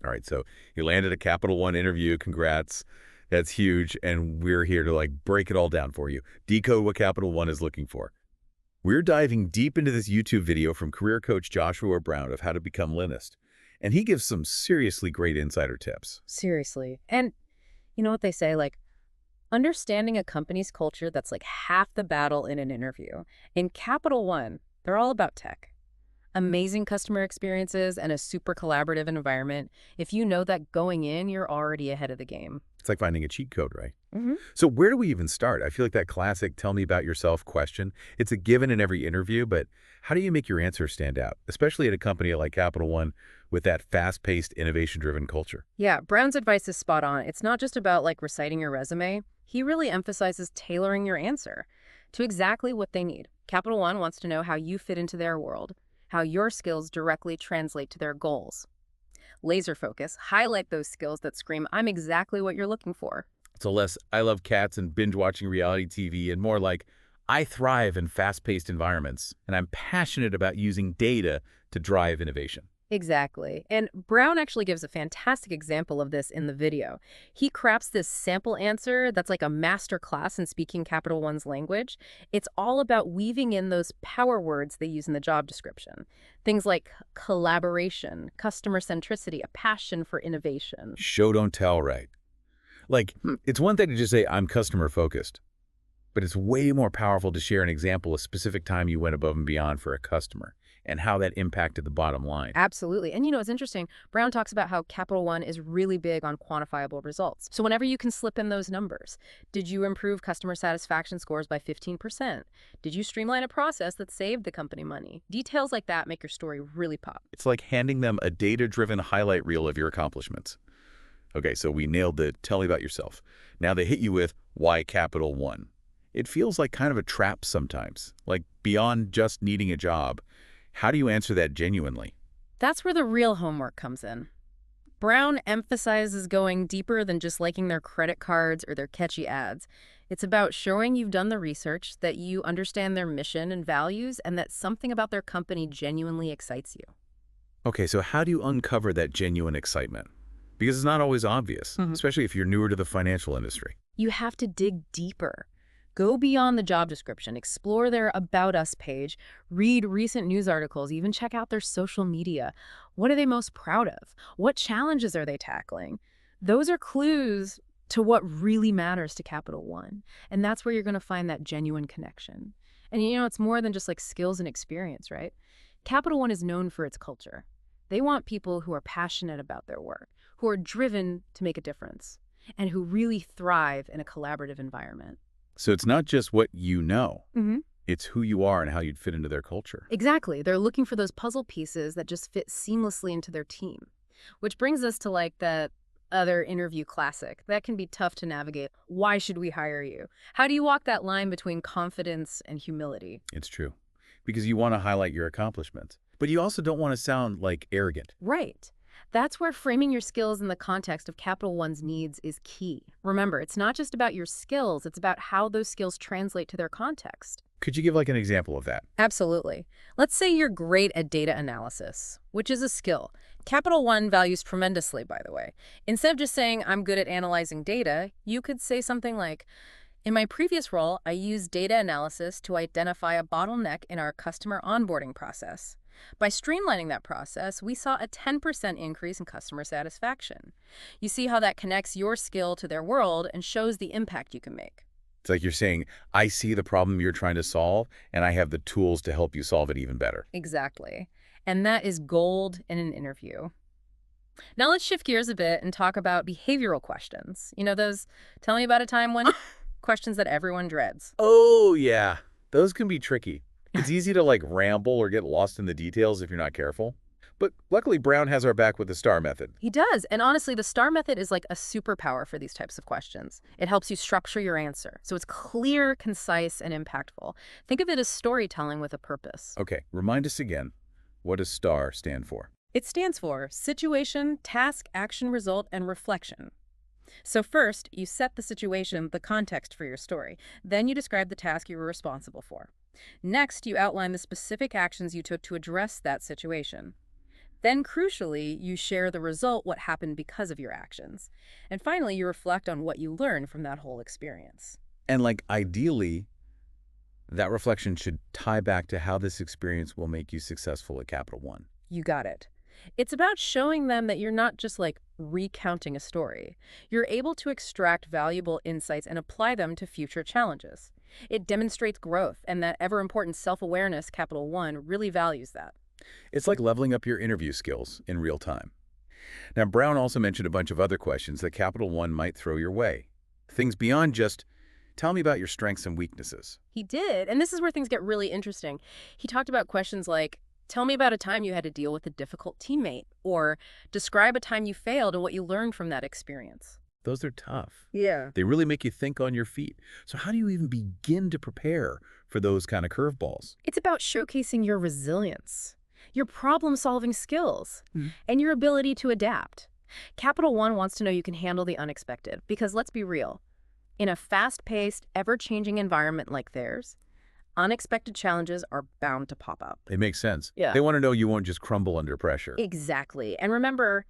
All right, so you landed a Capital One interview. Congrats. That's huge. And we're here to break it all down for you. Decode what Capital One is looking for. We're diving deep into this YouTube video from career coach Joshua Brown of how to become Linist. And he gives some seriously great insider tips. Seriously. And you know what they say, understanding a company's culture, that's like half the battle in an interview. In Capital One, they're all about tech. Amazing customer experiences and a super collaborative environment. If you know that going in, you're already ahead of the game. It's like finding a cheat code, right? Mm-hmm. So where do we even start? I feel like that classic tell me about yourself question, it's a given in every interview, but how do you make your answer stand out, especially at a company like Capital One with that fast-paced, innovation-driven culture? Yeah, Brown's advice is spot on. It's not just about reciting your resume. He really emphasizes tailoring your answer to exactly what they need. Capital One wants to know how you fit into their world, how your skills directly translate to their goals. Laser focus, highlight those skills that scream, I'm exactly what you're looking for. So less, I love cats and binge-watching reality TV, and more like, I thrive in fast-paced environments, and I'm passionate about using data to drive innovation. Exactly. And Brown actually gives a fantastic example of this in the video. He crafts this sample answer that's like a master class in speaking Capital One's language. It's all about weaving in those power words they use in the job description. Things like collaboration, customer centricity, a passion for innovation. Show, don't tell, right? It's one thing to just say, I'm customer-focused, but it's way more powerful to share an example, a specific time you went above and beyond for a customer, and how that impacted the bottom line. Absolutely. And it's interesting. Brown talks about how Capital One is really big on quantifiable results. So whenever you can slip in those numbers, did you improve customer satisfaction scores by 15%? Did you streamline a process that saved the company money? Details like that make your story really pop. It's like handing them a data-driven highlight reel of your accomplishments. Okay, so we nailed the tell me about yourself. Now they hit you with why Capital One. It feels like kind of a trap sometimes, like beyond just needing a job. How do you answer that genuinely? That's where the real homework comes in. Brown emphasizes going deeper than just liking their credit cards or their catchy ads. It's about showing you've done the research, that you understand their mission and values, and that something about their company genuinely excites you. Okay, so how do you uncover that genuine excitement? Because it's not always obvious, especially if you're newer to the financial industry. You have to dig deeper. Go beyond the job description, explore their About Us page, read recent news articles, even check out their social media. What are they most proud of? What challenges are they tackling? Those are clues to what really matters to Capital One. And that's where you're going to find that genuine connection. And it's more than just skills and experience, right? Capital One is known for its culture. They want people who are passionate about their work, who are driven to make a difference, and who really thrive in a collaborative environment. So it's not just what you know. It's who you are and how you'd fit into their culture. Exactly. They're looking for those puzzle pieces that just fit seamlessly into their team. Which brings us to that other interview classic. That can be tough to navigate. Why should we hire you? How do you walk that line between confidence and humility? It's true. Because you want to highlight your accomplishments. But you also don't want to sound arrogant. Right. That's where framing your skills in the context of Capital One's needs is key. Remember, it's not just about your skills, it's about how those skills translate to their context. Could you give an example of that? Absolutely. Let's say you're great at data analysis, which is a skill Capital One values tremendously, by the way. Instead of just saying, I'm good at analyzing data, you could say something like, in my previous role, I used data analysis to identify a bottleneck in our customer onboarding process. By streamlining that process, we saw a 10% increase in customer satisfaction. You see how that connects your skill to their world and shows the impact you can make. It's like you're saying, I see the problem you're trying to solve, and I have the tools to help you solve it even better. Exactly. And that is gold in an interview. Now let's shift gears a bit and talk about behavioral questions. Those tell me about a time when questions that everyone dreads. Oh, yeah. Those can be tricky. It's easy to ramble or get lost in the details if you're not careful. But luckily, Brown has our back with the STAR method. He does. And honestly, the STAR method is like a superpower for these types of questions. It helps you structure your answer, so it's clear, concise, and impactful. Think of it as storytelling with a purpose. Okay, remind us again. What does STAR stand for? It stands for Situation, Task, Action, Result, and Reflection. So first, you set the situation, the context for your story. Then you describe the task you were responsible for. Next, you outline the specific actions you took to address that situation. Then, crucially, you share the result, what happened because of your actions. And finally, you reflect on what you learned from that whole experience. And like ideally, that reflection should tie back to how this experience will make you successful at Capital One. You got it. It's about showing them that you're not just like recounting a story. You're able to extract valuable insights and apply them to future challenges. It demonstrates growth and that ever important self-awareness. Capital One really values that. It's like leveling up your interview skills in real time. Now, Brown also mentioned a bunch of other questions that Capital One might throw your way. Things beyond just, tell me about your strengths and weaknesses. He did, and this is where things get really interesting. He talked about questions like, tell me about a time you had to deal with a difficult teammate, or describe a time you failed and what you learned from that experience. Those are tough. Yeah. They really make you think on your feet. So how do you even begin to prepare for those kind of curveballs? It's about showcasing your resilience, your problem-solving skills, Hmm. and your ability to adapt. Capital One wants to know you can handle the unexpected, because let's be real, in a fast-paced, ever-changing environment like theirs, unexpected challenges are bound to pop up. It makes sense. Yeah. They want to know you won't just crumble under pressure. Exactly. And remember,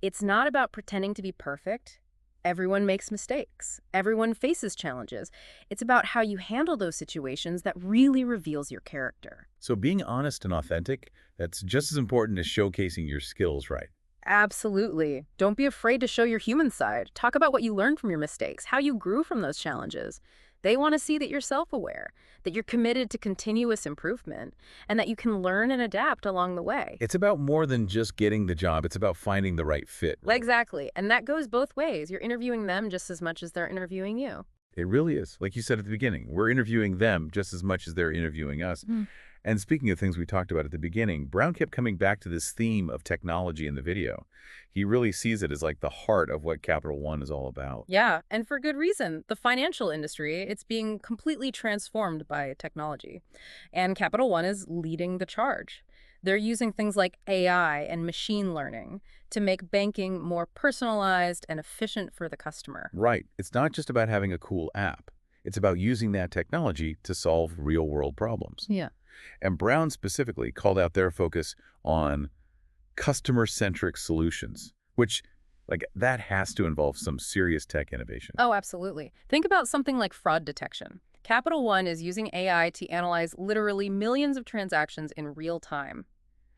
it's not about pretending to be perfect. Everyone makes mistakes. Everyone faces challenges. It's about how you handle those situations that really reveals your character. So being honest and authentic, that's just as important as showcasing your skills, right? Absolutely. Don't be afraid to show your human side. Talk about what you learned from your mistakes, how you grew from those challenges. They want to see that you're self-aware, that you're committed to continuous improvement, and that you can learn and adapt along the way. It's about more than just getting the job. It's about finding the right fit. Exactly. And that goes both ways. You're interviewing them just as much as they're interviewing you. It really is. Like you said at the beginning, we're interviewing them just as much as they're interviewing us. Mm. And speaking of things we talked about at the beginning, Brown kept coming back to this theme of technology in the video. He really sees it as like the heart of what Capital One is all about. Yeah, and for good reason. The financial industry, it's being completely transformed by technology. And Capital One is leading the charge. They're using things like AI and machine learning to make banking more personalized and efficient for the customer. Right. It's not just about having a cool app. It's about using that technology to solve real-world problems. Yeah. And Brown specifically called out their focus on customer-centric solutions, which, like, that has to involve some serious tech innovation. Oh, absolutely. Think about something like fraud detection. Capital One is using AI to analyze literally millions of transactions in real time,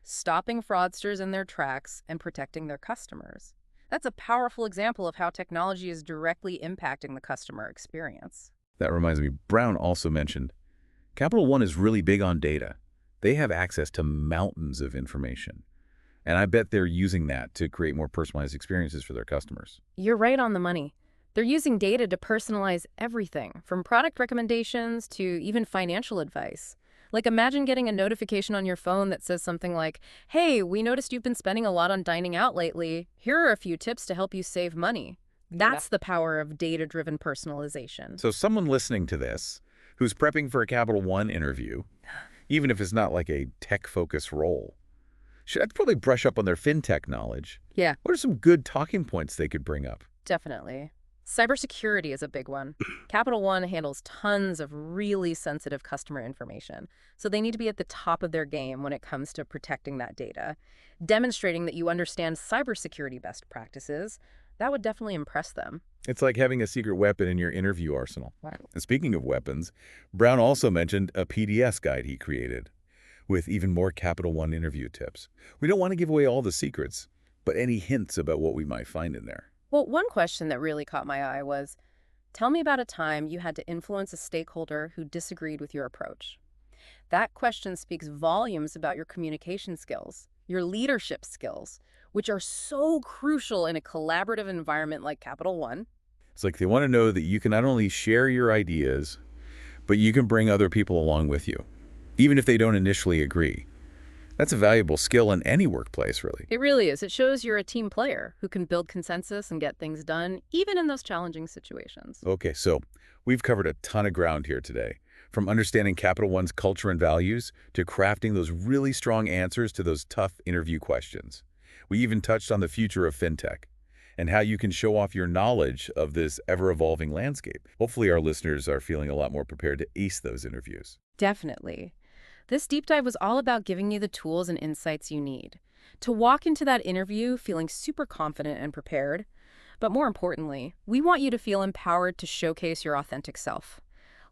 stopping fraudsters in their tracks and protecting their customers. That's a powerful example of how technology is directly impacting the customer experience. That reminds me, Brown also mentioned Capital One is really big on data. They have access to mountains of information. And I bet they're using that to create more personalized experiences for their customers. You're right on the money. They're using data to personalize everything, from product recommendations to even financial advice. Like, imagine getting a notification on your phone that says something like, hey, we noticed you've been spending a lot on dining out lately. Here are a few tips to help you save money. That's the power of data-driven personalization. So someone listening to this who's prepping for a Capital One interview, even if it's not like a tech-focused role, should probably brush up on their fintech knowledge. Yeah, What are some good talking points they could bring up? definitely. Cybersecurity is a big one. Capital One handles tons of really sensitive customer information, so they need to be at the top of their game when it comes to protecting that data. Demonstrating that you understand cybersecurity best practices, that would definitely impress them. It's like having a secret weapon in your interview arsenal. Right. And speaking of weapons, Brown also mentioned a PDS guide he created with even more Capital One interview tips. We don't want to give away all the secrets, but any hints about what we might find in there. Well, one question that really caught my eye was, tell me about a time you had to influence a stakeholder who disagreed with your approach. That question speaks volumes about your communication skills, your leadership skills, which are so crucial in a collaborative environment like Capital One. It's like they want to know that you can not only share your ideas, but you can bring other people along with you, even if they don't initially agree. That's a valuable skill in any workplace, really. It really is. It shows you're a team player who can build consensus and get things done, even in those challenging situations. Okay, so we've covered a ton of ground here today, from understanding Capital One's culture and values to crafting those really strong answers to those tough interview questions. We even touched on the future of fintech and how you can show off your knowledge of this ever-evolving landscape. Hopefully our listeners are feeling a lot more prepared to ace those interviews. Definitely. This deep dive was all about giving you the tools and insights you need. to walk into that interview feeling super confident and prepared. But more importantly, we want you to feel empowered to showcase your authentic self.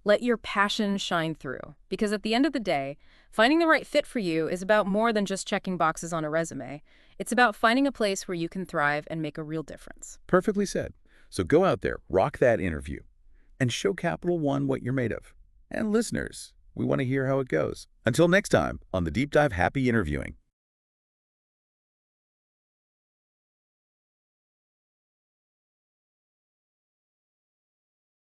Let your passion shine through, because at the end of the day, finding the right fit for you is about more than just checking boxes on a resume. It's about finding a place where you can thrive and make a real difference. Perfectly said. So go out there, rock that interview, and show Capital One what you're made of. And listeners, we want to hear how it goes. Until next time on the Deep Dive Happy Interviewing.